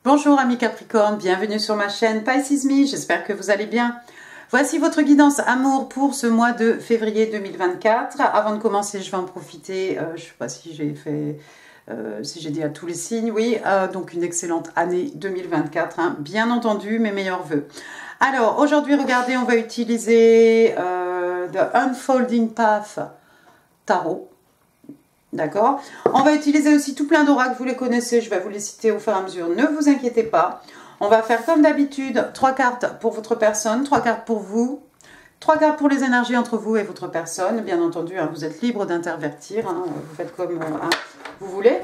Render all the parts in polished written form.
Bonjour amis Capricorne, bienvenue sur ma chaîne Pisces Me, j'espère que vous allez bien. Voici votre guidance amour pour ce mois de février 2024. Avant de commencer, je vais en profiter, je ne sais pas si j'ai fait, si j'ai dit à tous les signes, oui, donc une excellente année 2024, hein, bien entendu, mes meilleurs vœux. Alors aujourd'hui, regardez, on va utiliser The Unfolding Path Tarot. D'accord. On va utiliser aussi tout plein d'oracles, vous les connaissez, je vais vous les citer au fur et à mesure, ne vous inquiétez pas. On va faire comme d'habitude, 3 cartes pour votre personne, 3 cartes pour vous, 3 cartes pour les énergies entre vous et votre personne. Bien entendu, hein, vous êtes libre d'intervertir, hein, vous faites comme vous voulez.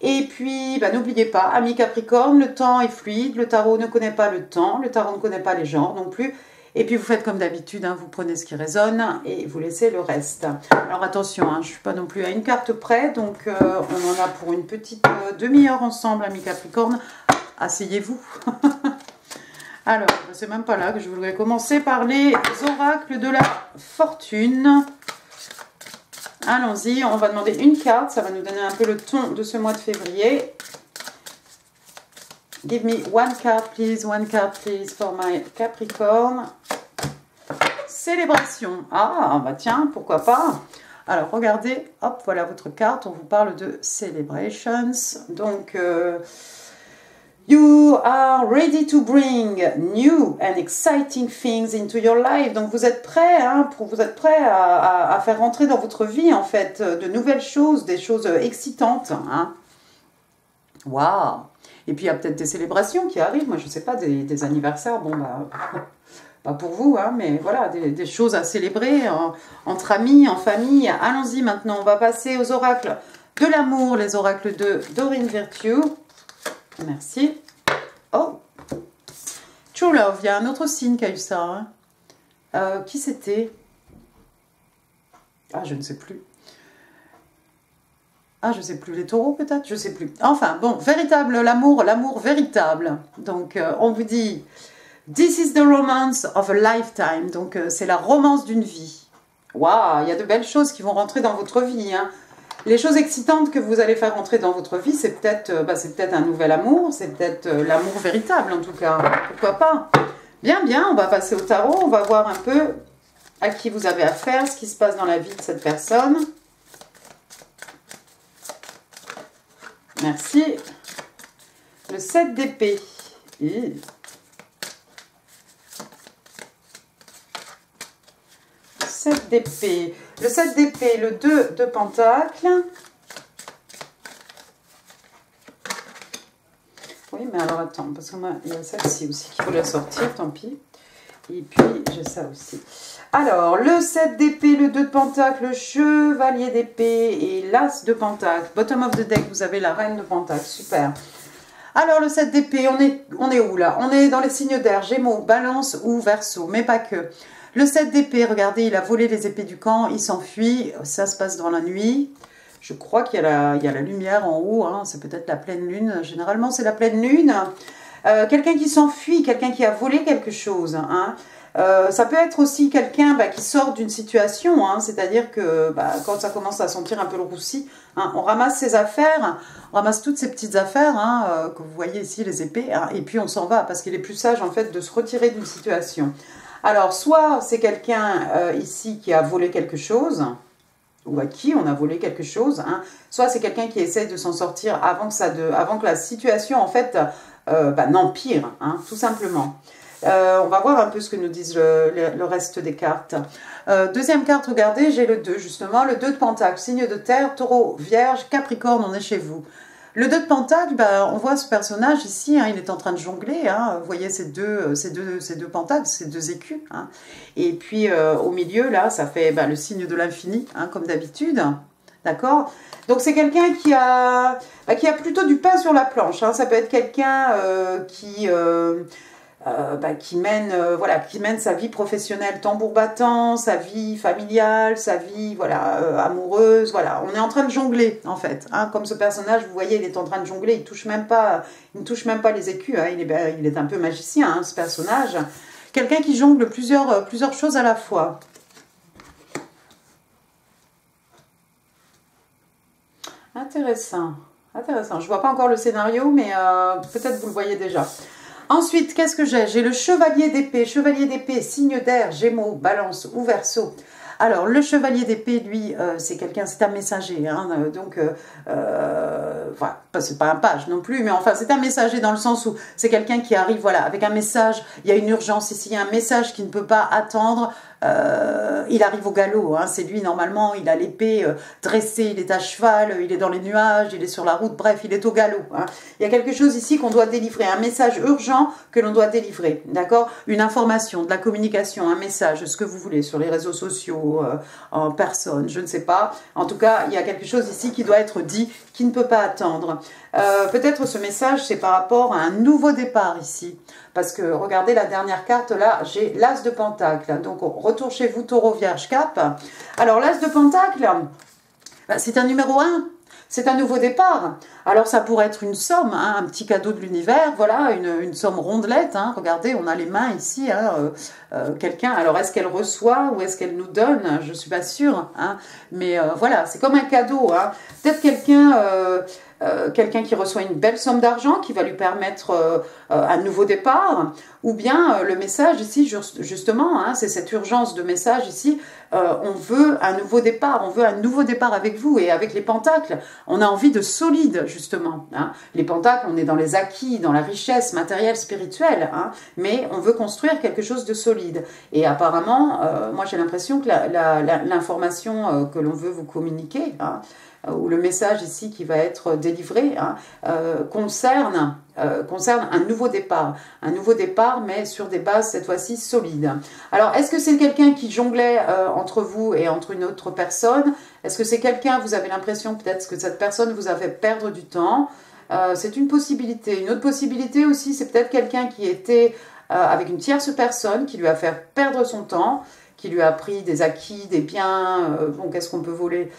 Et puis, n'oubliez pas, amis Capricorne, le temps est fluide, le tarot ne connaît pas le temps, le tarot ne connaît pas les genres non plus. Et puis vous faites comme d'habitude, hein, vous prenez ce qui résonne et vous laissez le reste. Alors attention, hein, je ne suis pas non plus à une carte près, donc on en a pour une petite demi-heure ensemble, amis Capricorne. Asseyez-vous. Alors, c'est même pas là que je voudrais commencer par les oracles de la fortune. Allons-y, on va demander une carte, ça va nous donner un peu le ton de ce mois de février. Give me one card, please, for my Capricorn. Célébration. Ah, bah tiens, pourquoi pas. Alors, regardez, hop, voilà votre carte. On vous parle de celebrations. Donc, you are ready to bring new and exciting things into your life. Donc, vous êtes prêts, hein, vous êtes prêts à faire rentrer dans votre vie, en fait, de nouvelles choses, des choses excitantes. Hein. Waouh! Et puis, il y a peut-être des célébrations qui arrivent. Moi, je ne sais pas, des anniversaires. Bon, bah, pas pour vous, hein, mais voilà, des choses à célébrer entre amis, en famille. Allons-y maintenant. On va passer aux oracles de l'amour, les oracles de Doreen Virtue. Merci. Oh! True Love. Il y a un autre signe qui a eu ça. Hein. Qui c'était? Ah, je ne sais plus. Ah, je sais plus, les taureaux peut-être, je sais plus. Enfin, bon, véritable, l'amour véritable. Donc, on vous dit, this is the romance of a lifetime. Donc, c'est la romance d'une vie. Waouh, il y a de belles choses qui vont rentrer dans votre vie. Hein. Les choses excitantes que vous allez faire rentrer dans votre vie, c'est peut-être un nouvel amour, c'est peut-être l'amour véritable en tout cas. Pourquoi pas? Bien, bien, on va passer au tarot, on va voir un peu à qui vous avez affaire, ce qui se passe dans la vie de cette personne. Merci. Le 7 d'épée. Le 7 d'épée. Le 7 d'épée, le 2 de pentacle. Oui, mais alors attends, parce qu'il y a celle-ci aussi qui voulait sortir, tant pis. Et puis, j'ai ça aussi. Alors, le 7 d'épée, le 2 de pentacle, le chevalier d'épée et l'as de pentacle. Bottom of the deck, vous avez la reine de pentacle. Super. Alors, le 7 d'épée, on est où là? On est dans les signes d'air, Gémeaux, Balance ou Verseau, mais pas que. Le 7 d'épée, regardez, il a volé les épées du camp, il s'enfuit. Ça se passe dans la nuit. Je crois qu'il y a la lumière en haut. Hein, c'est peut-être la pleine lune. Généralement, c'est la pleine lune. Quelqu'un qui s'enfuit, quelqu'un qui a volé quelque chose. Hein. Ça peut être aussi quelqu'un qui sort d'une situation, hein, c'est-à-dire que quand ça commence à sentir un peu le roussi, hein, on ramasse ses affaires, on ramasse toutes ces petites affaires, hein, que vous voyez ici, les épées, hein, et puis on s'en va, parce qu'il est plus sage en fait de se retirer d'une situation. Alors, soit c'est quelqu'un ici qui a volé quelque chose, ou à qui on a volé quelque chose, hein, soit c'est quelqu'un qui essaie de s'en sortir avant que la situation en fait n'empire, hein, tout simplement. On va voir un peu ce que nous disent le reste des cartes. Deuxième carte, regardez, j'ai le 2 justement, le 2 de pentacle, signe de terre, taureau, vierge, capricorne, on est chez vous. Le 2 de pentacle, on voit ce personnage ici, hein, il est en train de jongler, hein, vous voyez ces deux pentacles, ces deux écus. Hein, et puis au milieu, là, ça fait le signe de l'infini, hein, comme d'habitude. D'accord? Donc c'est quelqu'un qui a plutôt du pain sur la planche. Hein, ça peut être quelqu'un qui mène sa vie professionnelle tambour battant, sa vie familiale, sa vie amoureuse, voilà. On est en train de jongler en fait, hein. Comme ce personnage, vous voyez, il est en train de jongler, il ne touche même pas les écus, hein. Il est un peu magicien, hein, ce personnage. Quelqu'un qui jongle plusieurs choses à la fois. Intéressant. Intéressant. Je vois pas encore le scénario, mais peut-être vous le voyez déjà. Ensuite, qu'est-ce que j'ai? J'ai le chevalier d'épée. Chevalier d'épée, signe d'air, Gémeaux, Balance ou Verseau. Alors, le chevalier d'épée, lui, c'est quelqu'un, c'est un messager, hein, donc, voilà, c'est pas un page non plus, mais enfin, c'est un messager dans le sens où c'est quelqu'un qui arrive, voilà, avec un message, il y a une urgence ici, il y a un message qui ne peut pas attendre, il arrive au galop, hein, c'est lui, normalement, il a l'épée dressée, il est à cheval, il est dans les nuages, il est sur la route, bref, il est au galop, hein. Il y a quelque chose ici qu'on doit délivrer, un message urgent que l'on doit délivrer, d'accord? Une information, de la communication, un message, ce que vous voulez, sur les réseaux sociaux, en personne, je ne sais pas. En tout cas, il y a quelque chose ici qui doit être dit, qui ne peut pas attendre. Peut-être ce message, c'est par rapport à un nouveau départ ici. Parce que, regardez la dernière carte, là, j'ai l'As de Pentacle. Donc, retour chez vous, Taureau, Vierge, Cap. Alors, l'As de Pentacle, bah, c'est un numéro 1. C'est un nouveau départ. Alors, ça pourrait être une somme, hein, un petit cadeau de l'univers, voilà, une somme rondelette. Hein, regardez, on a les mains ici. Hein, quelqu'un, alors est-ce qu'elle reçoit ou est-ce qu'elle nous donne? Je ne suis pas sûre. Hein, mais voilà, c'est comme un cadeau. Hein. Peut-être quelqu'un qui reçoit une belle somme d'argent qui va lui permettre un nouveau départ, ou bien le message ici, justement, hein, c'est cette urgence de message ici, on veut un nouveau départ, on veut un nouveau départ avec vous, et avec les pentacles, on a envie de solide, justement. Hein. Les pentacles, on est dans les acquis, dans la richesse matérielle, spirituelle, hein, mais on veut construire quelque chose de solide. Et apparemment, moi j'ai l'impression que l'information que l'on veut vous communiquer, hein, ou le message ici qui va être délivré, hein, concerne un nouveau départ, mais sur des bases cette fois-ci solides. Alors, est-ce que c'est quelqu'un qui jonglait entre vous et entre une autre personne? Est-ce que c'est quelqu'un, vous avez l'impression peut-être que cette personne vous a fait perdre du temps? C'est une possibilité. Une autre possibilité aussi, c'est peut-être quelqu'un qui était avec une tierce personne, qui lui a fait perdre son temps, qui lui a pris des acquis, des biens, bon, qu'est-ce qu'on peut voler,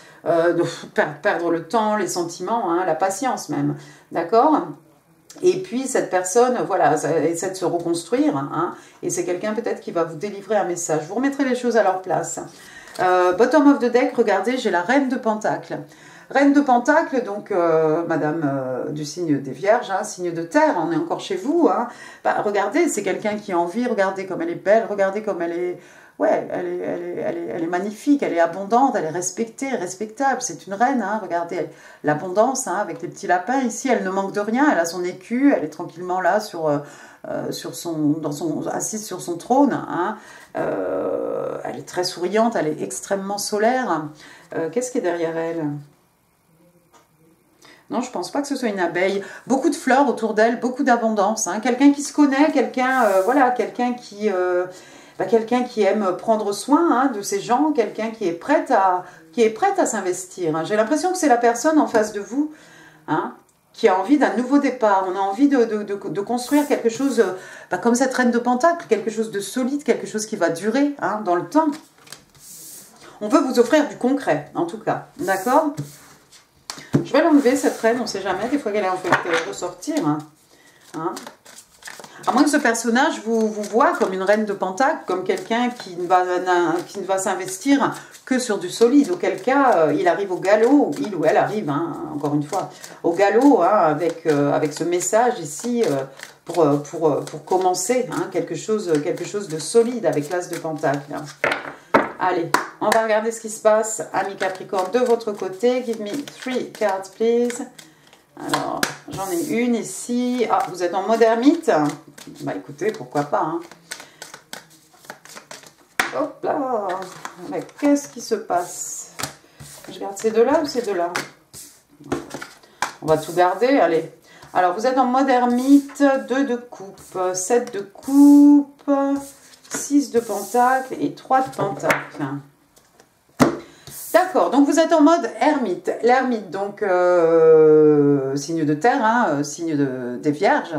perdre le temps, les sentiments, hein, la patience même, d'accord? Et puis cette personne, voilà, essaie de se reconstruire, hein, et c'est quelqu'un peut-être qui va vous délivrer un message. Vous remettrez les choses à leur place. Bottom of the deck, regardez, j'ai la Reine de Pentacle. Reine de Pentacle, donc madame du signe des Vierges, hein, signe de terre, on est encore chez vous. Hein. Bah, regardez, c'est quelqu'un qui a envie, regardez comme elle est belle, regardez comme elle est... Ouais, elle est magnifique, elle est abondante, elle est respectée, respectable. C'est une reine, hein, regardez l'abondance, hein, avec les petits lapins. Ici, elle ne manque de rien, elle a son écu, elle est tranquillement là assise sur son trône. Hein. Elle est très souriante, elle est extrêmement solaire. Qu'est-ce qui est derrière elle ? Non, je pense pas que ce soit une abeille. Beaucoup de fleurs autour d'elle, beaucoup d'abondance. Hein. Quelqu'un qui se connaît, voilà, quelqu'un qui aime prendre soin, hein, de ces gens, quelqu'un qui est prête à s'investir. Hein. J'ai l'impression que c'est la personne en face de vous, hein, qui a envie d'un nouveau départ. On a envie de construire quelque chose, comme cette Reine de Pentacle, quelque chose de solide, quelque chose qui va durer, hein, dans le temps. On veut vous offrir du concret, en tout cas. D'accord ? Je vais l'enlever, cette reine, on ne sait jamais, des fois qu'elle est en fait ressortir. Hein. Hein. À moins que ce personnage vous voit comme une reine de Pentacle, comme quelqu'un qui ne va s'investir que sur du solide, auquel cas il arrive au galop, il ou elle arrive, hein, encore une fois, au galop, hein, avec ce message ici pour commencer, hein, quelque chose de solide avec l'As de Pentacle. Hein. Allez, on va regarder ce qui se passe, amis Capricorne, de votre côté. Give me 3 cards, please. Alors, j'en ai une ici. Ah, vous êtes en mode ermite? Bah écoutez, pourquoi pas. Hein. Hop là. Mais qu'est-ce qui se passe? Je garde ces deux-là ou ces deux-là? On va tout garder, allez. Alors, vous êtes en mode ermite, 2 de coupe, 7 de coupe, 6 de pentacle et 3 de pentacle. D'accord, donc vous êtes en mode ermite. L'ermite, donc, signe de terre, hein, signe des vierges.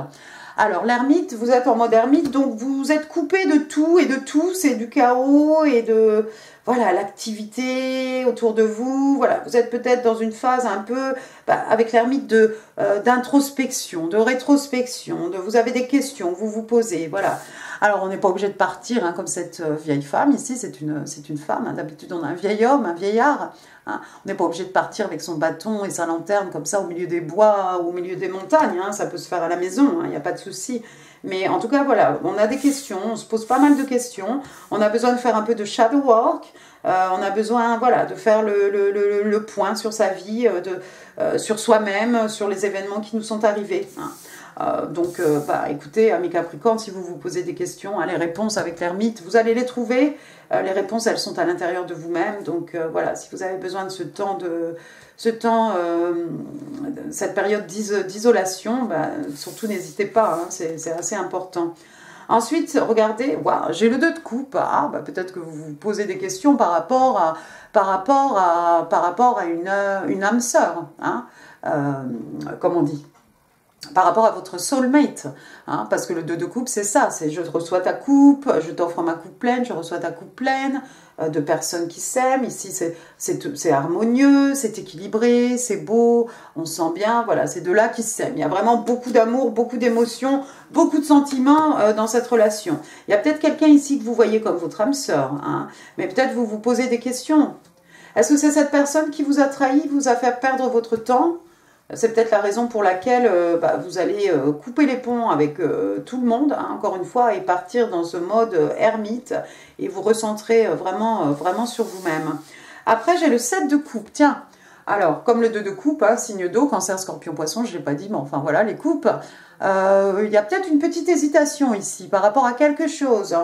Alors, l'ermite, vous êtes en mode ermite, donc vous êtes coupé de tout et de tout. C'est du chaos et de... voilà, l'activité autour de vous. Voilà, vous êtes peut-être dans une phase un peu, avec l'ermite, d'introspection, de rétrospection. Vous avez des questions, vous vous posez, voilà. Alors, on n'est pas obligé de partir, hein, comme cette vieille femme ici, c'est une femme. Hein. D'habitude, on a un vieil homme, un vieillard. Hein. On n'est pas obligé de partir avec son bâton et sa lanterne comme ça au milieu des bois ou au milieu des montagnes. Hein. Ça peut se faire à la maison, il n'y a pas de souci. Mais en tout cas, voilà, on a des questions, on se pose pas mal de questions. On a besoin de faire un peu de shadow work. On a besoin, voilà, de faire le point sur sa vie, sur soi-même, sur les événements qui nous sont arrivés. Hein. Donc, écoutez, amis Capricorne, si vous vous posez des questions, hein, les réponses avec l'ermite, vous allez les trouver. Les réponses, elles sont à l'intérieur de vous-même. Donc, voilà, si vous avez besoin de cette période d'isolation, surtout n'hésitez pas, hein, c'est assez important. Ensuite, regardez, wow, j'ai le 2 de coupe. Ah, peut-être que vous vous posez des questions par rapport à une âme sœur, hein, comme on dit. Par rapport à votre soulmate, hein, parce que le 2 de coupe, c'est ça, c'est je reçois ta coupe, je t'offre ma coupe pleine, je reçois ta coupe pleine, de personnes qui s'aiment, ici c'est harmonieux, c'est équilibré, c'est beau, on sent bien, voilà, c'est de là qui s'aiment, il y a vraiment beaucoup d'amour, beaucoup d'émotions, beaucoup de sentiments dans cette relation. Il y a peut-être quelqu'un ici que vous voyez comme votre âme sœur, hein, mais peut-être vous vous posez des questions. Est-ce que c'est cette personne qui vous a trahi, vous a fait perdre votre temps ? C'est peut-être la raison pour laquelle vous allez couper les ponts avec tout le monde, hein, encore une fois, et partir dans ce mode ermite et vous recentrer vraiment sur vous-même. Après, j'ai le 7 de coupe. Tiens, alors, comme le 2 de coupe, hein, signe d'eau, cancer, scorpion, poisson, je ne l'ai pas dit, mais enfin voilà, les coupes. Il y a peut-être une petite hésitation ici par rapport à quelque chose.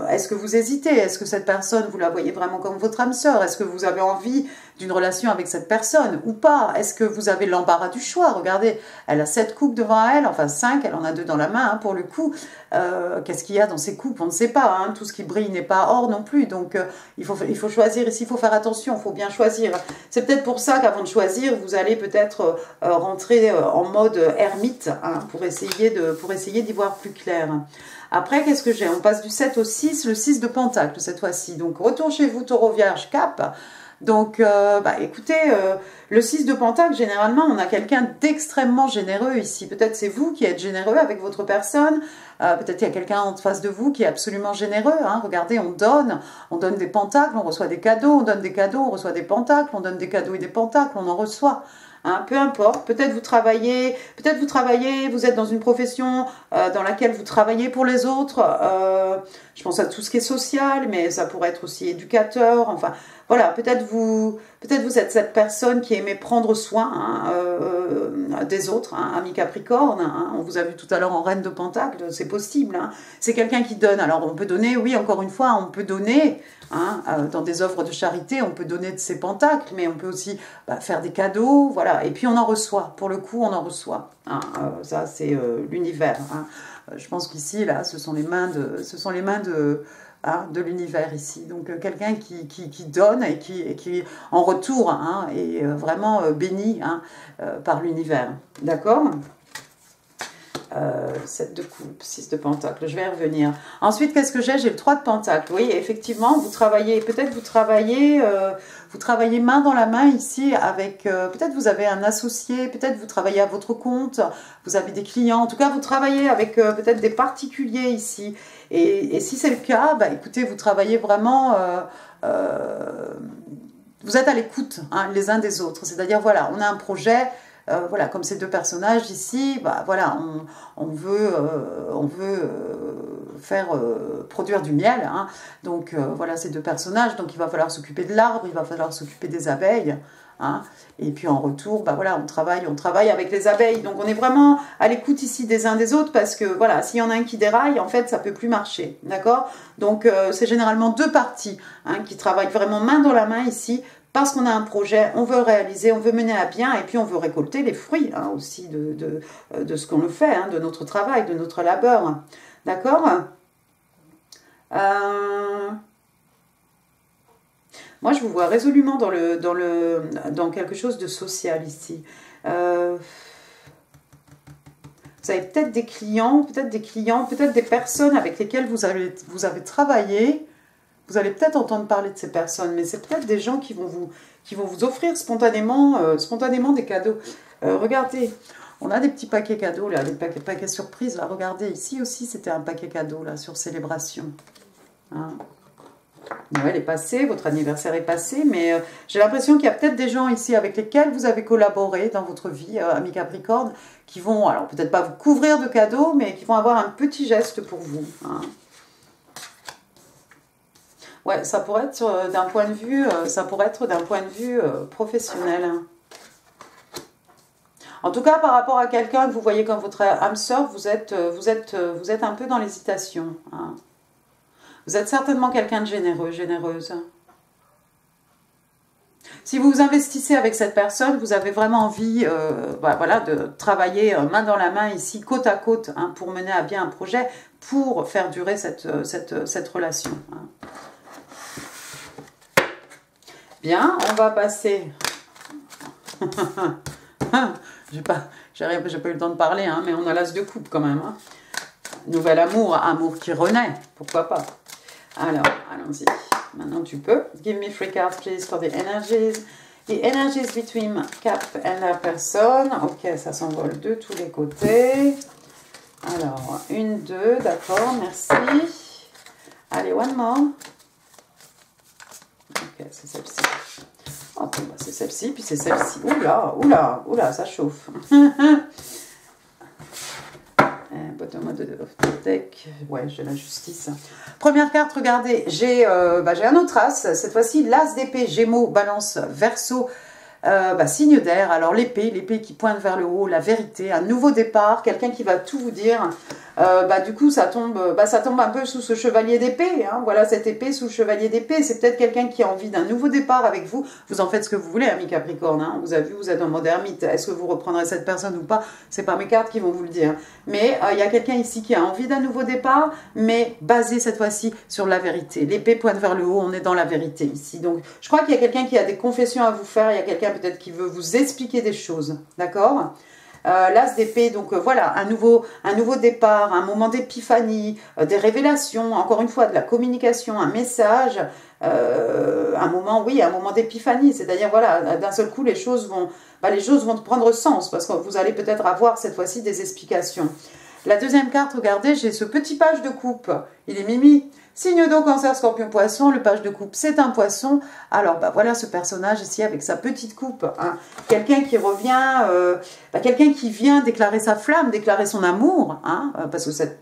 Est-ce que vous hésitez? Est-ce que cette personne, vous la voyez vraiment comme votre âme sœur? Est-ce que vous avez envie d'une relation avec cette personne ou pas? Est-ce que vous avez l'embarras du choix? Regardez, elle a 7 coupes devant elle, enfin 5, elle en a 2 dans la main, hein, pour le coup. Qu'est-ce qu'il y a dans ces coupes? On ne sait pas, hein, tout ce qui brille n'est pas or non plus, donc il faut choisir ici, il faut faire attention, il faut bien choisir. C'est peut-être pour ça qu'avant de choisir, vous allez peut-être rentrer en mode ermite, hein, pour essayer d'y voir plus clair. Après, qu'est-ce que j'ai? On passe du 7 au 6, le 6 de pentacle cette fois-ci. Donc, retour chez vous, taureau, vierge, cap. Donc, écoutez, le 6 de pentacle, généralement, on a quelqu'un d'extrêmement généreux ici. Peut-être c'est vous qui êtes généreux avec votre personne. Peut-être il y a quelqu'un en face de vous qui est absolument généreux. Hein. Regardez, on donne des pentacles, on reçoit des cadeaux, on donne des cadeaux, on reçoit des pentacles, on donne des cadeaux et des pentacles, on en reçoit. Hein, peu importe, peut-être vous travaillez, vous êtes dans une profession dans laquelle vous travaillez pour les autres. Je pense à tout ce qui est social, mais ça pourrait être aussi éducateur. Enfin, voilà, peut-être vous êtes cette personne qui aimait prendre soin, hein, des autres, hein, ami Capricorne. Hein, on vous a vu tout à l'heure en Reine de Pentacle, c'est possible. Hein, c'est quelqu'un qui donne. Alors on peut donner, oui, encore une fois, on peut donner. Hein, dans des œuvres de charité, on peut donner de ses pentacles, mais on peut aussi faire des cadeaux, voilà. Et puis on en reçoit. Pour le coup, on en reçoit. Hein, ça, c'est l'univers. Hein. Je pense qu'ici, là, ce sont les mains de l'univers ici. Donc quelqu'un qui donne et qui en retour, hein, est vraiment béni, hein, par l'univers. D'accord ? 7 de coupe, 6 de pentacle, je vais y revenir. Ensuite, qu'est-ce que j'ai? J'ai le 3 de pentacle. Oui, effectivement, vous travaillez main dans la main ici avec, peut-être vous avez un associé, peut-être vous travaillez à votre compte, vous avez des clients, en tout cas vous travaillez avec peut-être des particuliers ici. Et si c'est le cas, écoutez, vous travaillez vraiment, vous êtes à l'écoute, hein, les uns des autres. C'est-à-dire, voilà, on a un projet. Voilà, comme ces deux personnages ici, voilà, on veut faire produire du miel. Hein. Donc voilà, ces deux personnages. Donc il va falloir s'occuper de l'arbre, il va falloir s'occuper des abeilles. Hein. Et puis en retour, voilà, on travaille avec les abeilles. Donc on est vraiment à l'écoute ici des uns des autres parce que voilà, s'il y en a un qui déraille, en fait, ça peut plus marcher. D'accord? Donc c'est généralement deux parties, hein, qui travaillent vraiment main dans la main ici. Parce qu'on a un projet, on veut le réaliser, on veut mener à bien et puis on veut récolter les fruits, hein, aussi de ce qu'on fait, hein, de notre travail, de notre labeur. D'accord? Moi, je vous vois résolument dans quelque chose de social ici. Vous avez peut-être des clients, peut-être des personnes avec lesquelles vous avez travaillé. Vous vous allez peut-être entendre parler de ces personnes, mais c'est peut-être des gens qui vont vous offrir spontanément, spontanément des cadeaux. Regardez, on a des petits paquets cadeaux, là, des paquets surprises, là, regardez, ici aussi, c'était un paquet cadeau, là, sur Célébration. Hein. Noël est passé, votre anniversaire est passé, mais j'ai l'impression qu'il y a peut-être des gens ici avec lesquels vous avez collaboré dans votre vie, amis Capricorne, qui vont, alors peut-être pas vous couvrir de cadeaux, mais qui vont avoir un petit geste pour vous. Hein. Ouais, ça pourrait être d'un point de vue, professionnel. Hein. En tout cas, par rapport à quelqu'un que vous voyez comme votre âme sœur, vous êtes un peu dans l'hésitation. Hein. Vous êtes certainement quelqu'un de généreux, généreuse. Si vous vous investissez avec cette personne, vous avez vraiment envie voilà, de travailler main dans la main ici, côte à côte, hein, pour mener à bien un projet, pour faire durer cette relation. Hein. Bien, on va passer... j'ai pas eu le temps de parler, hein, mais on a l'as de coupe quand même. Hein. Nouvel amour, amour qui renaît, pourquoi pas. Alors, allons-y. Maintenant, tu peux. Give me 3 cards, please, for the energies. The energies between Cap and la personne. Ok, ça s'envole de tous les côtés. Alors, 1, 2, d'accord, merci. Allez, one more. Ok, c'est celle-ci. Oh, bon, bah, c'est celle-ci, puis c'est celle-ci. Oula, oula, oula, ça chauffe. Bottom of the deck. Ouais, j'ai la justice. Première carte, regardez, j'ai un autre as. Cette fois-ci, l'as d'épée, Gémeaux, Balance, Verseau, signe d'air. Alors l'épée qui pointe vers le haut, la vérité, un nouveau départ, quelqu'un qui va tout vous dire. Du coup, ça tombe un peu sous ce chevalier d'épée. Hein. Voilà, cette épée sous le chevalier d'épée. C'est peut-être quelqu'un qui a envie d'un nouveau départ avec vous. Vous en faites ce que vous voulez, amis Capricorne. Hein. Vous avez vu, vous êtes en mode ermite. Est-ce que vous reprendrez cette personne ou pas? C'est pas mes cartes qui vont vous le dire. Mais il y a quelqu'un ici qui a envie d'un nouveau départ, mais basé cette fois-ci sur la vérité. L'épée pointe vers le haut, on est dans la vérité ici. Donc, je crois qu'il y a quelqu'un qui a des confessions à vous faire. Il y a quelqu'un peut-être qui veut vous expliquer des choses. D'accord ? L'as d'épée, donc voilà, un nouveau départ, un moment d'épiphanie, des révélations, encore une fois, de la communication, un message, un moment d'épiphanie, c'est-à-dire, voilà, d'un seul coup, les choses vont prendre sens, parce que vous allez peut-être avoir, cette fois-ci, des explications. La deuxième carte, regardez, j'ai ce petit page de coupe, il est mimi. Signe d'eau, Cancer, Scorpion, Poisson, le page de coupe, c'est un poisson. Alors, voilà ce personnage ici avec sa petite coupe. Hein. Quelqu'un qui revient, quelqu'un qui vient déclarer sa flamme, déclarer son amour. Hein, parce que cette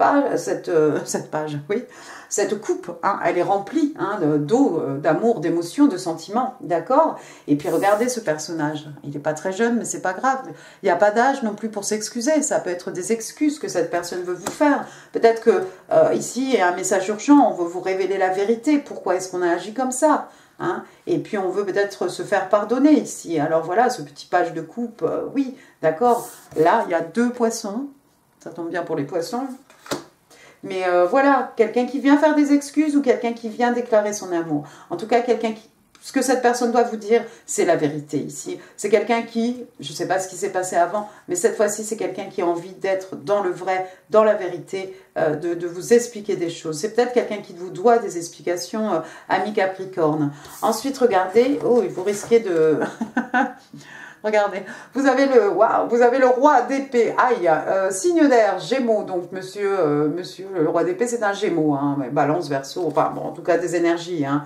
coupe, hein, elle est remplie hein, d'eau, d'amour, d'émotions, de sentiments. D'accord? Et puis, regardez ce personnage. Il n'est pas très jeune, mais c'est pas grave. Il n'y a pas d'âge non plus pour s'excuser. Ça peut être des excuses que cette personne veut vous faire. Peut-être que ici, il y a un message urgent. On veut vous révéler la vérité. Pourquoi est-ce qu'on a agi comme ça? Hein? Et puis on veut peut-être se faire pardonner ici. Alors voilà, ce petit page de coupe, oui, d'accord. Là, il y a 2 poissons. Ça tombe bien pour les poissons. Mais voilà, quelqu'un qui vient faire des excuses ou quelqu'un qui vient déclarer son amour. En tout cas, ce que cette personne doit vous dire, c'est la vérité ici. C'est quelqu'un qui, je ne sais pas ce qui s'est passé avant, mais cette fois-ci, c'est quelqu'un qui a envie d'être dans le vrai, dans la vérité, de vous expliquer des choses. C'est peut-être quelqu'un qui vous doit des explications, ami Capricorne. Ensuite, regardez, oh, vous risquez de... Regardez, vous avez le roi d'épée, aïe, signe d'air, Gémeaux, donc monsieur le roi d'épée, c'est un Gémeaux, hein, Balance, Verseau, enfin bon, en tout cas des énergies, hein.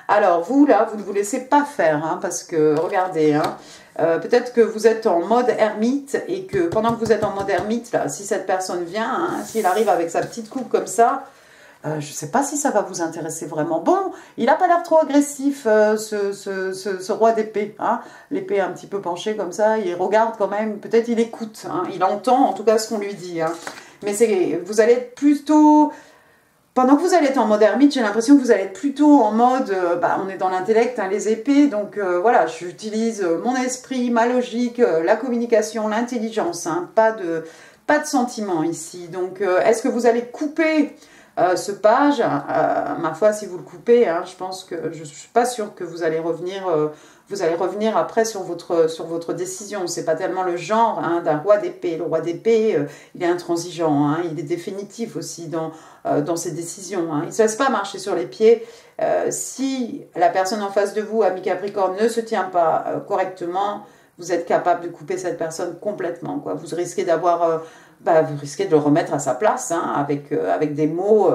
Alors, vous, là, vous ne vous laissez pas faire, hein, parce que, regardez, hein, peut-être que vous êtes en mode ermite, et que pendant que vous êtes en mode ermite, là, si cette personne vient, hein, s'il arrive avec sa petite coupe comme ça, je ne sais pas si ça va vous intéresser vraiment. Bon, il n'a pas l'air trop agressif, ce roi d'épée, hein, l'épée un petit peu penchée comme ça, il regarde quand même, peut-être il écoute, hein, il entend en tout cas ce qu'on lui dit, hein. Mais vous allez être plutôt... Pendant que vous allez être en mode ermite, j'ai l'impression que vous allez être plutôt en mode, on est dans l'intellect, hein, les épées, donc voilà, j'utilise mon esprit, ma logique, la communication, l'intelligence, hein, pas de sentiment ici. Donc, est-ce que vous allez couper Ce page, ma foi, si vous le coupez, hein, je pense que je ne suis pas sûre que vous allez revenir après sur votre décision. C'est pas tellement le genre hein, d'un roi d'épée. Le roi d'épée, il est intransigeant, hein, il est définitif aussi dans ses décisions. Hein. Il ne se laisse pas marcher sur les pieds. Si la personne en face de vous, ami Capricorne, ne se tient pas correctement, vous êtes capable de couper cette personne complètement. Quoi. Vous risquez vous risquez de le remettre à sa place hein, avec des mots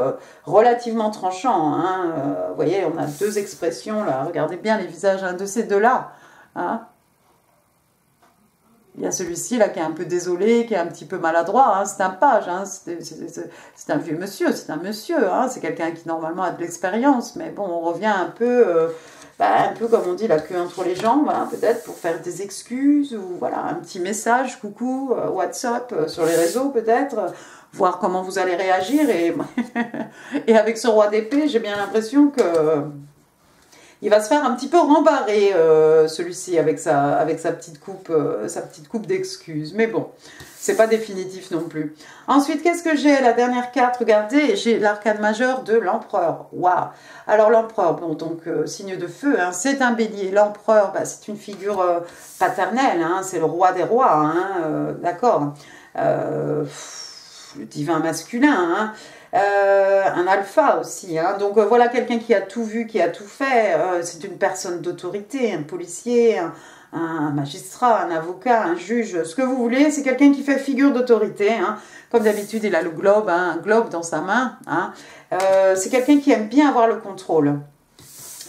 relativement tranchants. Hein. Vous voyez, on a deux expressions là. Regardez bien les visages hein, de ces deux-là. Hein. Il y a celui-ci là qui est un peu désolé, qui est un petit peu maladroit. Hein. C'est un page, hein. C'est un vieux monsieur, c'est un monsieur. Hein. C'est quelqu'un qui normalement a de l'expérience. Mais bon, on revient un peu comme on dit, la queue entre les jambes, voilà, peut-être pour faire des excuses ou voilà, un petit message, coucou, WhatsApp, sur les réseaux peut-être, voir comment vous allez réagir. Et avec ce roi d'épée, j'ai bien l'impression que il va se faire un petit peu rembarrer, celui-ci, avec sa petite coupe d'excuses. Mais bon, c'est pas définitif non plus. Ensuite, qu'est-ce que j'ai? La dernière carte, regardez, j'ai l'arcane majeur de l'empereur. Waouh! Alors l'empereur, bon, donc signe de feu, hein, c'est un bélier. L'empereur, c'est une figure paternelle, hein, c'est le roi des rois, hein, d'accord. Le divin masculin, hein. Un alpha aussi, hein. Donc voilà quelqu'un qui a tout vu, qui a tout fait, c'est une personne d'autorité, un policier, un magistrat, un avocat, un juge, ce que vous voulez, c'est quelqu'un qui fait figure d'autorité, hein. Comme d'habitude il a le globe, hein, un globe dans sa main, hein. C'est quelqu'un qui aime bien avoir le contrôle,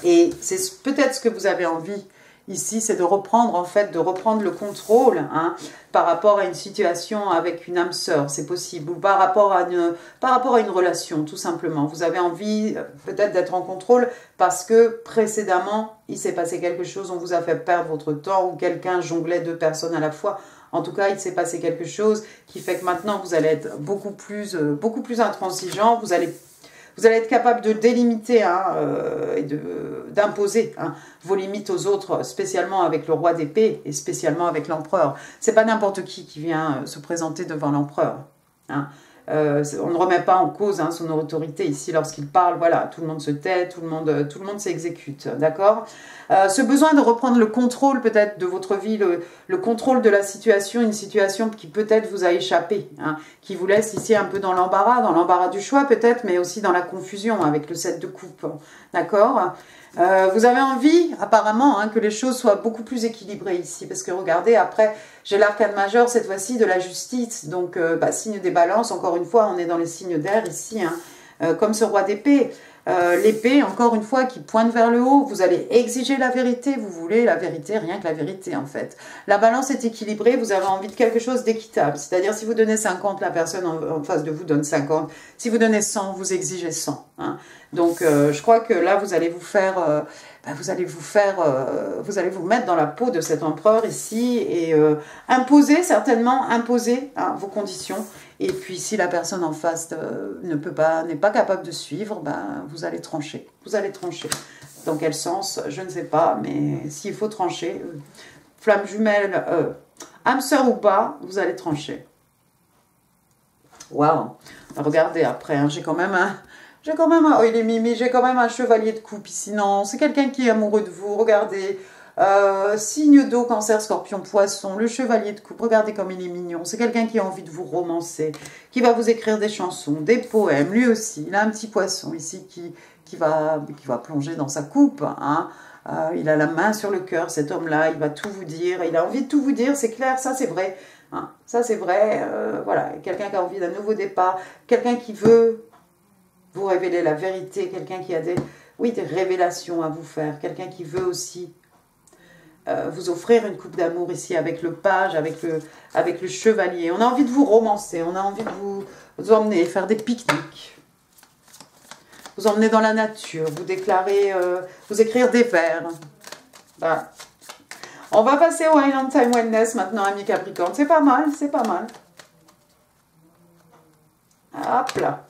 et c'est peut-être ce que vous avez envie ici, c'est de reprendre le contrôle hein, par rapport à une situation avec une âme sœur, c'est possible, ou par rapport à une relation, tout simplement. Vous avez envie peut-être d'être en contrôle parce que précédemment, il s'est passé quelque chose, on vous a fait perdre votre temps, ou quelqu'un jonglait deux personnes à la fois. En tout cas, il s'est passé quelque chose qui fait que maintenant, vous allez être beaucoup plus intransigeant, vous allez être capable de délimiter hein, et d'imposer hein, vos limites aux autres, spécialement avec le roi d'épée et spécialement avec l'empereur. C'est pas n'importe qui vient se présenter devant l'empereur. Hein. On ne remet pas en cause hein, son autorité ici lorsqu'il parle. Voilà, tout le monde se tait, tout le monde s'exécute, d'accord. Ce besoin de reprendre le contrôle peut-être de votre vie, le contrôle de la situation, une situation qui peut-être vous a échappé, hein, qui vous laisse ici un peu dans l'embarras du choix peut-être, mais aussi dans la confusion avec le 7 de coupe, d'accord. Vous avez envie apparemment hein, que les choses soient beaucoup plus équilibrées ici, parce que regardez, après j'ai l'arcane majeur cette fois-ci de la justice, donc signe des balances, encore une fois on est dans les signes d'air ici, hein, comme ce roi d'épée. L'épée, encore une fois, qui pointe vers le haut, vous allez exiger la vérité, vous voulez la vérité, rien que la vérité en fait. La balance est équilibrée, vous avez envie de quelque chose d'équitable, c'est-à-dire si vous donnez 50, la personne en face de vous donne 50, si vous donnez 100, vous exigez 100. Hein. Donc je crois que là vous allez vous mettre dans la peau de cet empereur ici et imposer hein, vos conditions. Et puis, si la personne en face n'est pas capable de suivre, vous allez trancher. Vous allez trancher. Dans quel sens? Je ne sais pas, mais s'il faut trancher, flamme jumelle, âme sœur ou pas, vous allez trancher. Waouh! Regardez après, hein, j'ai quand même oh, il est mimi, j'ai quand même un chevalier de coupe ici. Non, c'est quelqu'un qui est amoureux de vous. Regardez. Signe d'eau, cancer, scorpion, poisson, le chevalier de coupe, regardez comme il est mignon, c'est quelqu'un qui a envie de vous romancer, qui va vous écrire des chansons, des poèmes, lui aussi, il a un petit poisson ici qui va plonger dans sa coupe, hein. Il a la main sur le cœur, cet homme-là, il va tout vous dire, il a envie de tout vous dire, c'est clair, ça c'est vrai, hein. Ça c'est vrai, voilà, quelqu'un qui a envie d'un nouveau départ, quelqu'un qui veut vous révéler la vérité, quelqu'un qui a des révélations à vous faire, quelqu'un qui veut aussi vous offrir une coupe d'amour ici avec le page, avec le chevalier. On a envie de vous romancer, on a envie de vous emmener, faire des pique-niques, vous emmener dans la nature, vous déclarer, vous écrire des vers. Voilà. On va passer au Island Time Wellness maintenant, ami Capricorne. C'est pas mal, c'est pas mal. Hop là.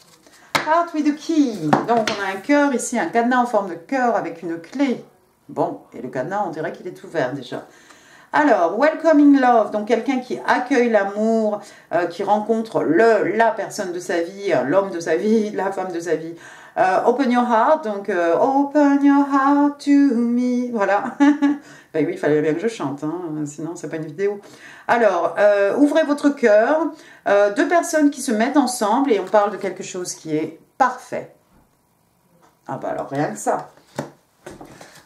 Heart with a key. Donc on a un cœur ici, un cadenas en forme de cœur avec une clé. Bon, et le cadenas, on dirait qu'il est ouvert déjà. Alors, welcoming love, donc quelqu'un qui accueille l'amour, qui rencontre la personne de sa vie, l'homme de sa vie, la femme de sa vie. Open your heart, donc open your heart to me, voilà. Ben oui, il fallait bien que je chante, hein, sinon c'est pas une vidéo. Alors, ouvrez votre cœur, deux personnes qui se mettent ensemble et on parle de quelque chose qui est parfait. Ah bah alors rien que ça.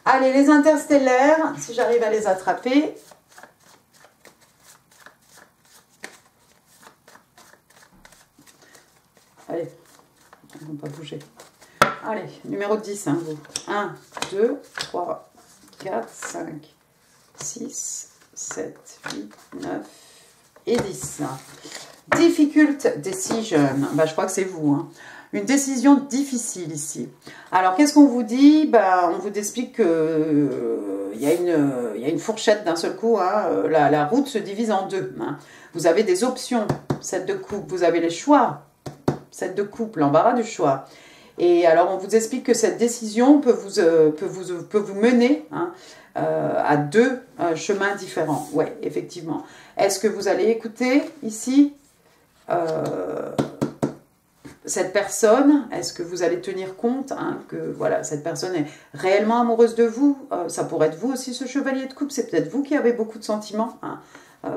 Allez, les interstellaires, si j'arrive à les attraper. Allez, ils ne vont pas bouger. Allez, numéro 10, hein, vous. 1, 2, 3, 4, 5, 6, 7, 8, 9 et 10. Difficult decision. Bah, je crois que c'est vous. Hein. Une décision difficile ici. Alors, qu'est-ce qu'on vous dit? Bah, on vous explique que y a une fourchette d'un seul coup. Hein. La route se divise en deux. Hein. Vous avez des options. 7 de coupe. Vous avez les choix. 7 de coupe, l'embarras du choix. Et alors, on vous explique que cette décision peut vous mener hein, à deux chemins différents. Oui, effectivement. Est-ce que vous allez écouter ici cette personne? Est-ce que vous allez tenir compte hein, que voilà, cette personne est réellement amoureuse de vous? Ça pourrait être vous aussi, ce chevalier de coupe. C'est peut-être vous qui avez beaucoup de sentiments hein,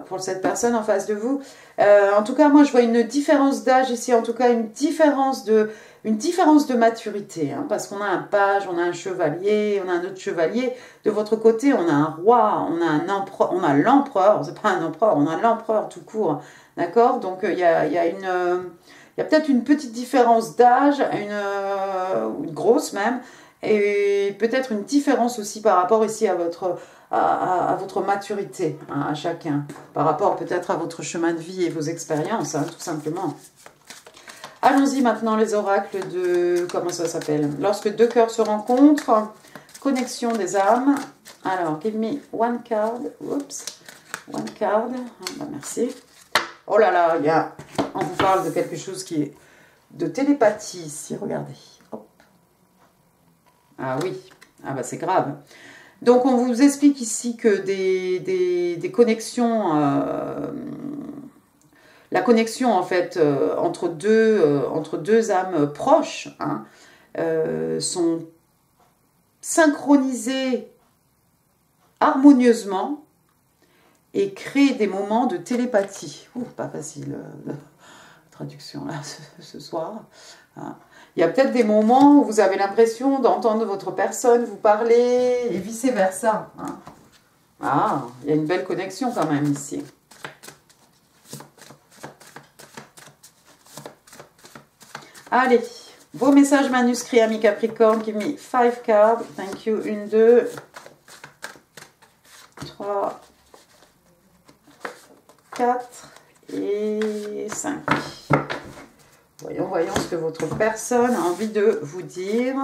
pour cette personne en face de vous. En tout cas, moi, je vois une différence d'âge ici. En tout cas, une différence de maturité, hein, parce qu'on a un page, on a un chevalier, on a un autre chevalier. De votre côté, on a un roi, on a un empereur, on a l'empereur, c'est pas un empereur, on a l'empereur tout court, d'accord? Donc il y a peut-être une petite différence d'âge, une grosse même, et peut-être une différence aussi par rapport ici à votre maturité, hein, à chacun, par rapport peut-être à votre chemin de vie et vos expériences, hein, tout simplement. Allons-y maintenant, les oracles de... Comment ça s'appelle? Lorsque deux cœurs se rencontrent, connexion des âmes. Alors, give me one card. Oups. One card. Ah, bah, merci. Oh là là, on vous parle de quelque chose qui est de télépathie ici. Regardez. Hop. Ah oui. Ah bah c'est grave. Donc, on vous explique ici que des connexions... la connexion, en fait, entre deux âmes proches hein, sont synchronisées harmonieusement et créent des moments de télépathie. Ouh, pas facile, la traduction, là, ce soir. Hein. Il y a peut-être des moments où vous avez l'impression d'entendre votre personne vous parler et vice-versa. Hein. Ah, il y a une belle connexion quand même ici. Allez, vos messages manuscrits, amis Capricorne, give me 5 cards. Thank you. 1, 2, 3, 4 et 5. Voyons ce que votre personne a envie de vous dire.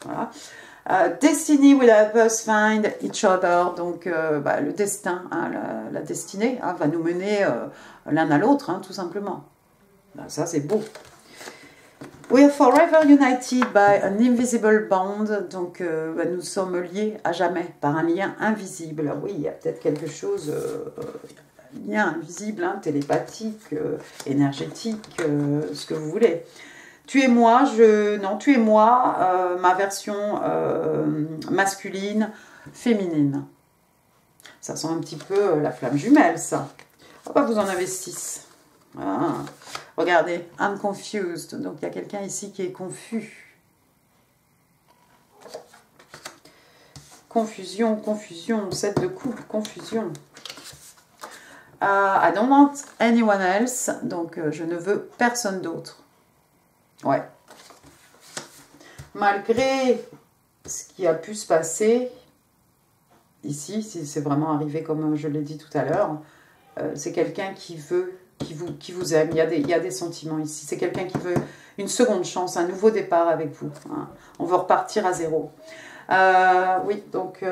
Voilà. Destiny will help us find each other. Donc, le destin, hein, la destinée hein, va nous mener l'un à l'autre, hein, tout simplement. Ben, ça, c'est beau. We are forever united by an invisible bond. Donc, nous sommes liés à jamais par un lien invisible. Oui, il y a peut-être quelque chose, lien invisible, hein, télépathique, énergétique, ce que vous voulez. Tu es moi, tu es moi, ma version masculine, féminine. Ça sent un petit peu la flamme jumelle, ça. Oh, bah, vous en avez 6. Ah. Regardez, I'm confused. Donc, il y a quelqu'un ici qui est confus. Confusion, 7 de coupe, confusion. I don't want anyone else. Donc, je ne veux personne d'autre. Ouais. Malgré ce qui a pu se passer, ici, si c'est vraiment arrivé comme je l'ai dit tout à l'heure, c'est quelqu'un qui veut... Qui vous aime, il y a des sentiments ici. C'est quelqu'un qui veut une seconde chance, un nouveau départ avec vous. Hein. On veut repartir à zéro. Oui, donc...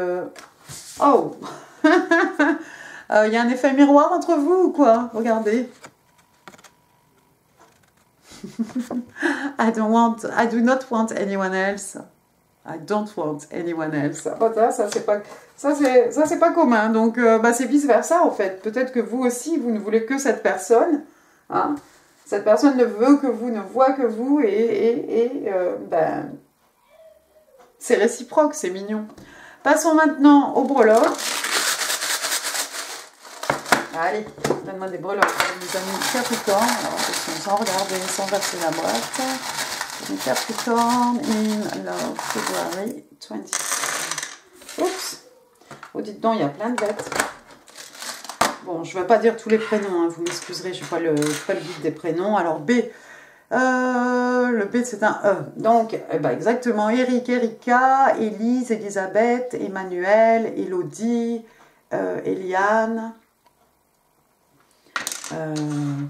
Oh il y a un effet miroir entre vous ou quoi? Regardez. I do not want anyone else. I don't want anyone else. Ça c'est pas commun. Donc, bah, c'est vice-versa, en fait. Peut-être que vous aussi, vous ne voulez que cette personne. Hein. Cette personne ne veut que vous, ne voit que vous. Ben, c'est réciproque, c'est mignon. Passons maintenant au breloque. Allez, donne-moi des breloques, mes amis Capricorne. Alors, attention, sans regarder, sans verser la boîte. Les Capricorne in love February 20. Oups. Oh, dites donc, il y a plein de bêtes. Bon, je ne vais pas dire tous les prénoms, hein, vous m'excuserez, je n'ai pas le guide des prénoms. Alors, B. Le B, c'est un E. Donc, ben, exactement, Eric, Erika, Élise, Elisabeth, Emmanuel, Elodie, Eliane.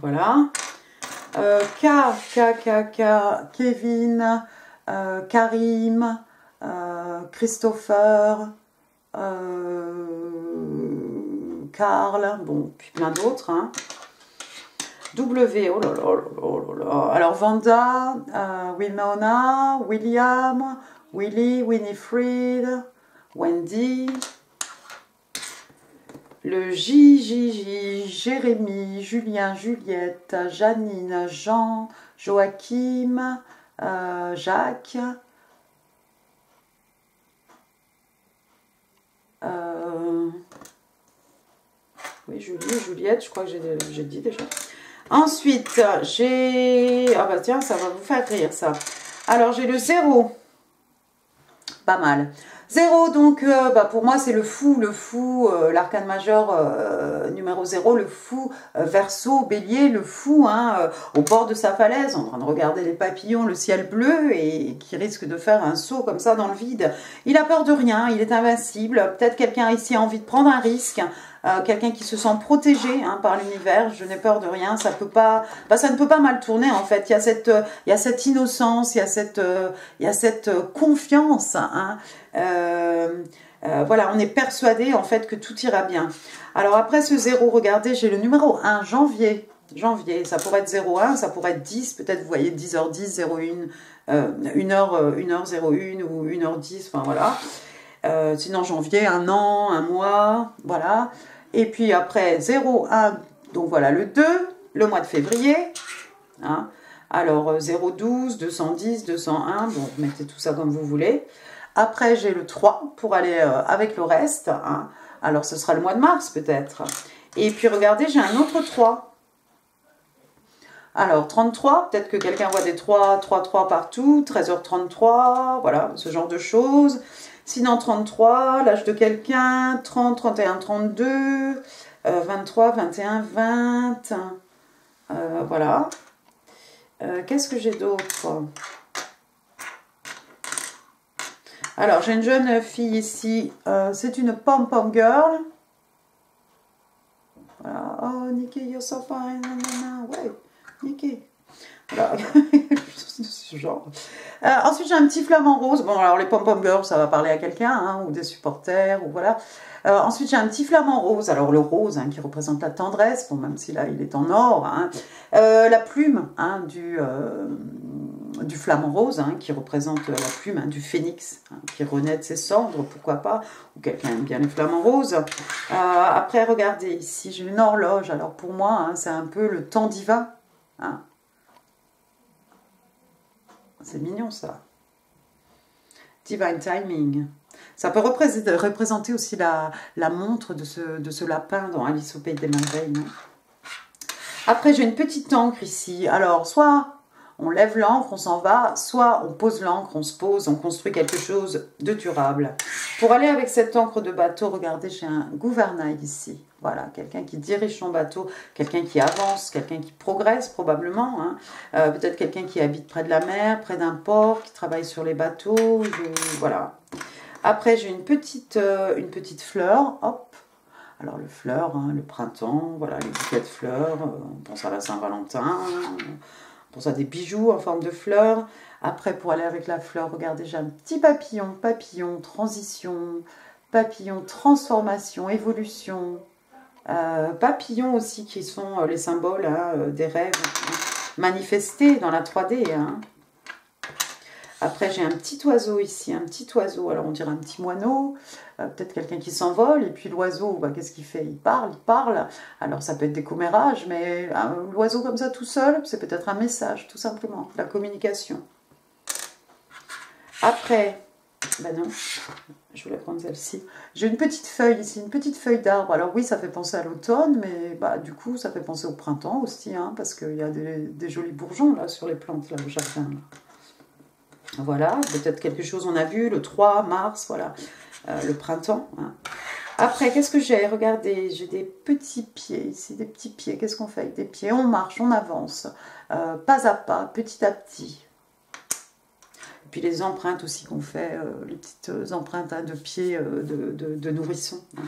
Voilà. Kevin, Karim, Christopher, Karl, bon, puis plein d'autres. Hein. W, oh là là, oh là là. Alors Vanda, Winona, William, Willy, Winifred, Wendy. Le J, Jérémy, Julien, Juliette, Janine, Jean, Joachim, Jacques, oui, Julie, Juliette, je crois que j'ai dit déjà. Ensuite, j'ai... Ah bah tiens, ça va vous faire rire, ça. Alors, j'ai le 0. Pas mal. 0, donc, bah, pour moi, c'est le fou, l'arcane majeur numéro 0, le fou, Verseau, bélier, le fou, hein, au bord de sa falaise, en train de regarder les papillons, le ciel bleu, et qui risque de faire un saut comme ça dans le vide. Il a peur de rien, il est invincible. Peut-être quelqu'un ici a envie de prendre un risque, quelqu'un qui se sent protégé hein, par l'univers. Je n'ai peur de rien, ça peut pas, bah, ça ne peut pas mal tourner en fait. Il y a cette innocence, il y a cette confiance. Hein. Voilà, on est persuadé en fait que tout ira bien. Alors après ce 0, regardez, j'ai le numéro 1, janvier, ça pourrait être 01, ça pourrait être 10, peut-être vous voyez 10h10, 01, 1h01 ou 1h10, enfin voilà. Sinon janvier, un an, un mois, voilà. Et puis après 01, donc voilà le 2, le mois de février, hein. Alors 012, 210, 201, bon mettez tout ça comme vous voulez. Après, j'ai le 3 pour aller avec le reste. Hein. Alors, ce sera le mois de mars, peut-être. Et puis, regardez, j'ai un autre 3. Alors, 33, peut-être que quelqu'un voit des 3 partout. 13h33, voilà, ce genre de choses. Sinon, 33, l'âge de quelqu'un. 30, 31, 32. 23, 21, 20. Voilà. Qu'est-ce que j'ai d'autre ? Alors, j'ai une jeune fille ici, c'est une pom-pom girl. Voilà, oh, Nikki, you're so fine, ouais, Nikki. Voilà, ce genre. Ensuite, j'ai un petit flamant rose. Bon, alors les pom-pom girls, ça va parler à quelqu'un, hein, ou des supporters, ou voilà. Ensuite, j'ai un petit flamant rose. Alors, le rose, hein, qui représente la tendresse, bon, même si là, il est en or. Hein. La plume, hein, du flamant rose, hein, qui représente la plume hein, du phénix, hein, qui renaît de ses cendres, pourquoi pas, ou quelqu'un aime bien les flamants roses. Après, regardez, ici, j'ai une horloge. Alors, pour moi, hein, c'est un peu le temps divin. Hein. C'est mignon, ça. Divine timing. Ça peut représenter aussi la montre de ce lapin dans Alice au Pays des Merveilles. Hein. Après, j'ai une petite encre ici. Alors, soit on lève l'encre, on s'en va, soit on pose l'encre, on se pose, on construit quelque chose de durable. Pour aller avec cette encre de bateau, regardez, j'ai un gouvernail ici. Voilà, quelqu'un qui dirige son bateau, quelqu'un qui avance, quelqu'un qui progresse probablement. Hein. Peut-être quelqu'un qui habite près de la mer, près d'un port, qui travaille sur les bateaux. Voilà. Après, j'ai une petite fleur. Hop. Alors, le fleur, hein, le printemps, voilà, les bouquets de fleurs. On pense à la Saint-Valentin. On pense à des bijoux en forme de fleurs. Après, pour aller avec la fleur, regardez, j'ai un petit papillon. Papillon, transition. Papillon, transformation, évolution. Papillons aussi qui sont les symboles hein, des rêves manifestés dans la 3D. Hein. Après, j'ai un petit oiseau ici, un petit oiseau. Alors, on dirait un petit moineau, peut-être quelqu'un qui s'envole. Et puis, l'oiseau, bah, qu'est-ce qu'il fait? Il parle, il parle. Alors, ça peut être des commérages, mais l'oiseau comme ça, tout seul, c'est peut-être un message, tout simplement. La communication. Après, ben non, je voulais prendre celle-ci. J'ai une petite feuille ici, une petite feuille d'arbre. Alors oui, ça fait penser à l'automne, mais bah, du coup, ça fait penser au printemps aussi, hein, parce qu'il y a des jolis bourgeons là sur les plantes, là, au jardin. Là. Voilà, peut-être quelque chose, on a vu, le 3 mars, voilà, le printemps. Hein. Après, qu'est-ce que j'ai? Regardez, j'ai des petits pieds ici, des petits pieds. Qu'est-ce qu'on fait avec des pieds? On marche, on avance, pas à pas, petit à petit. Et puis les empreintes aussi qu'on fait, les petites empreintes hein, de pieds de nourrissons. Hein.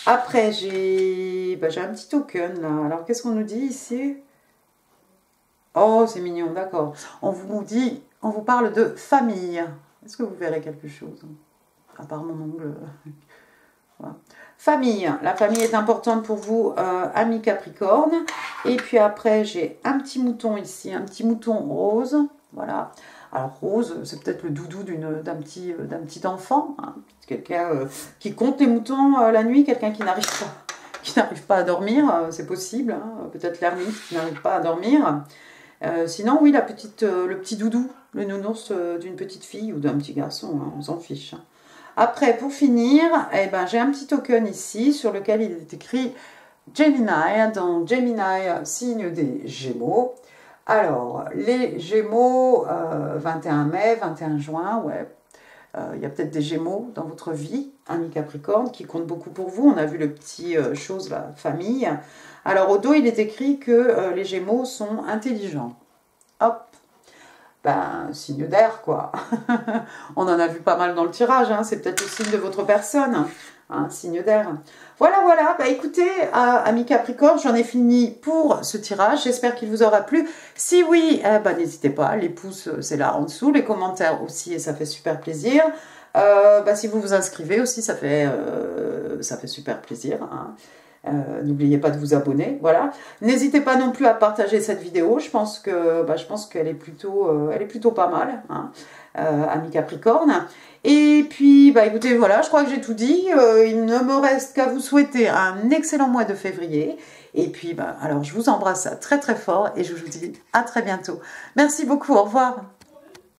Après, j'ai un petit token là. Alors, qu'est-ce qu'on nous dit ici? Oh, c'est mignon, d'accord. On vous dit, on vous parle de famille. Est-ce que vous verrez quelque chose? À part mon ongle. Voilà. Famille. La famille est importante pour vous, amis Capricorne. Et puis après, j'ai un petit mouton ici, un petit mouton rose. Voilà. Alors rose, c'est peut-être le doudou d'un petit enfant. Hein. Quelqu'un qui compte les moutons la nuit, quelqu'un qui n'arrive pas à dormir, c'est possible. Hein. Peut-être l'ermite qui n'arrive pas à dormir. Sinon, oui, le petit doudou, le nounours d'une petite fille ou d'un petit garçon, hein, on s'en fiche. Après, pour finir, eh ben, j'ai un petit token ici sur lequel il est écrit Gemini, dans Gemini, signe des Gémeaux. Alors, les Gémeaux, 21 mai, 21 juin, ouais. Il y a peut-être des Gémeaux dans votre vie, amis Capricorne, qui comptent beaucoup pour vous. On a vu le petit chose, la famille. Alors, au dos, il est écrit que les Gémeaux sont intelligents. Hop, ben, signe d'air, quoi. On en a vu pas mal dans le tirage, hein. C'est peut-être le signe de votre personne, hein, signe d'air. Voilà, voilà. Bah, écoutez, amis Capricorne, j'en ai fini pour ce tirage. J'espère qu'il vous aura plu. Si oui, n'hésitez pas. Les pouces, c'est là en dessous. Les commentaires aussi, et ça fait super plaisir. Si vous vous inscrivez aussi, ça fait super plaisir. Hein. N'oubliez pas de vous abonner, voilà. N'hésitez pas non plus à partager cette vidéo. Je pense qu'elle est plutôt pas mal, hein, amis Capricorne. Et puis, écoutez, voilà, je crois que j'ai tout dit. Il ne me reste qu'à vous souhaiter un excellent mois de février. Et puis, alors, je vous embrasse très très fort et je vous dis à très bientôt. Merci beaucoup, au revoir.